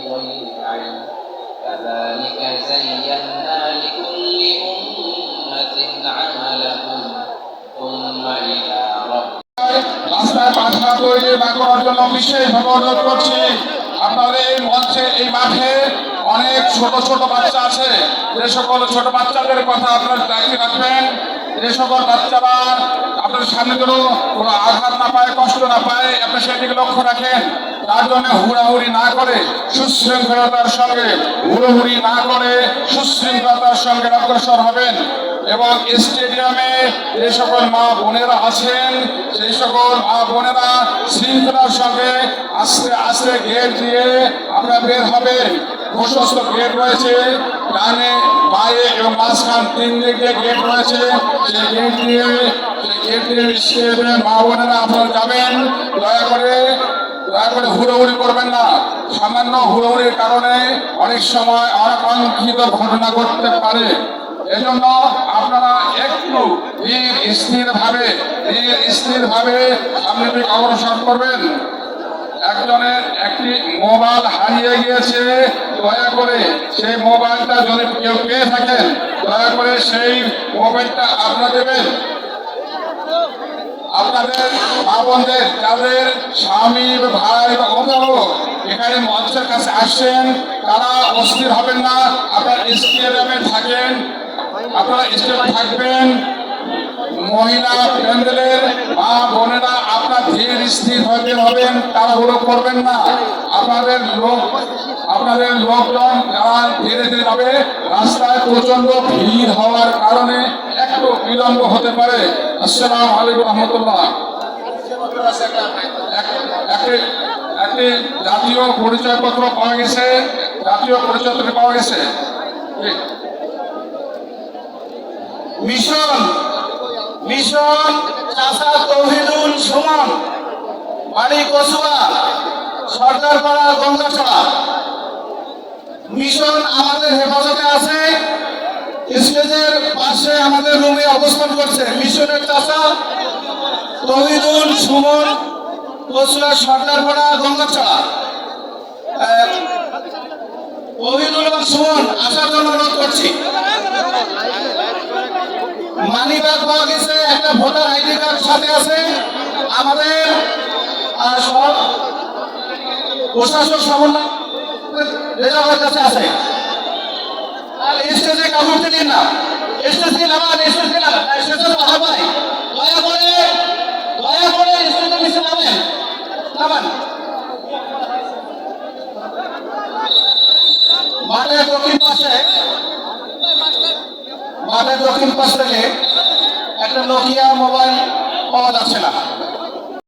بغير علم كذلك زينا لكل أمة عملهم ثم إلى ربهم রাস্তায় পাঠা তৈরি না করার জন্য বিশেষভাবে অনুরোধ করছি। আপনাদের এই মঞ্চে এই মাঠে অনেক ছোট ছোট বাচ্চা আছে, যে সকল ছোট বাচ্চাদের কথা আপনারা দেখে রাখবেন। যে সকল বাচ্চারা আপনার সামনে যেন কোনো আঘাত না পায়, কষ্ট না পায়, আপনি সেদিকে লক্ষ্য রাখেন। তার জন্য হুড়াহুড়ি না করে সুশৃঙ্খলতার সঙ্গে হুড়োহুড়ি না করে সুশৃঙ্খলতার সঙ্গে অগ্রসর হবেন। এবং স্টেডিয়ামে যে সকল মা বোনেরা আছেন, সেই সকল মা বোনেরা শৃঙ্খলার সঙ্গে আস্তে আস্তে গেট দিয়ে আপনারা বের হবেন। প্রশস্ত গেট রয়েছে, ডানে বায়ে এবং মাঝখান তিন দিকে গেট রয়েছে। সেই গেট দিয়ে স্টেডিয়ামে মা বোনেরা আপনারা যাবেন। দয়া করে হুড়োহুড়ি করবেন না। সামান্য হুড়োহুড়ির কারণে অনেক সময় অনাকাঙ্ক্ষিত ঘটনা ঘটতে পারে। এজন্য আপনারা একটু ধীর স্থির ভাবে সামনের দিকে অগ্রসর করবেন। একজনের একটি মোবাইল হারিয়ে গিয়েছে, দয়া করে সেই মোবাইলটা যদি কেউ পেয়ে থাকেন, দয়া করে সেই মোবাইলটা আপনারা দেবেন। আপনাদের মা বোনদের যাদের স্বামী ভাই বা অভিভাবক এখানে মঞ্চের কাছে আসছেন, তারা অস্থির হবেন না। আপনারা স্টেডিয়ামে থাকেন, আপনারা স্টেডিয়ামে থাকবেন। মহিলা প্যান্ডেলের মা বোনেরা আপনার ধীর স্থির হবেন, তাড়াহুড়ো করবেন না। আপনাদের লোকজন যারা ধীরে ধীরে যাবে, রাস্তায় প্রচন্ড ভিড় হওয়ার কারণে একটু বিলম্ব হতে পারে। আসসালামু আলাইকুম রহমতুল্লাহ। একটি জাতীয় পরিচয়পত্র পাওয়া গেছে, মিশন চাচা তৌহিদুল সুমন, বাড়ি কচুয়া, সরকারপাড়া, গঙ্গাছড়া। মিশন আমাদের হেফাজতে আছে, স্টেজের পাশে আমাদের রুমে অবস্থান করছে। মিশনের চাচা তৌহিদুল সুমন, কচুয়া, সরকারপাড়া, গঙ্গাছড়া। তৌহিদুল এবং সুমন আসার জন্য অনুরোধ করছি। মানিব্যাগ পাওয়া গেছে, একটা ভোটার আইডি কার্ড সাথে আছে। আমাদের সব প্রশাসন সমন্বয়ের কাছে আছে। আর স্টেজে কাপড় দিন না, স্টেজে নামান, স্টেজের বাধা পাই। দয়া করে স্টেজের নিচে নামেন। মাঠের দক্ষিণ পাশ থেকে একটা নোকিয়া মোবাইল পাওয়া যাচ্ছে না।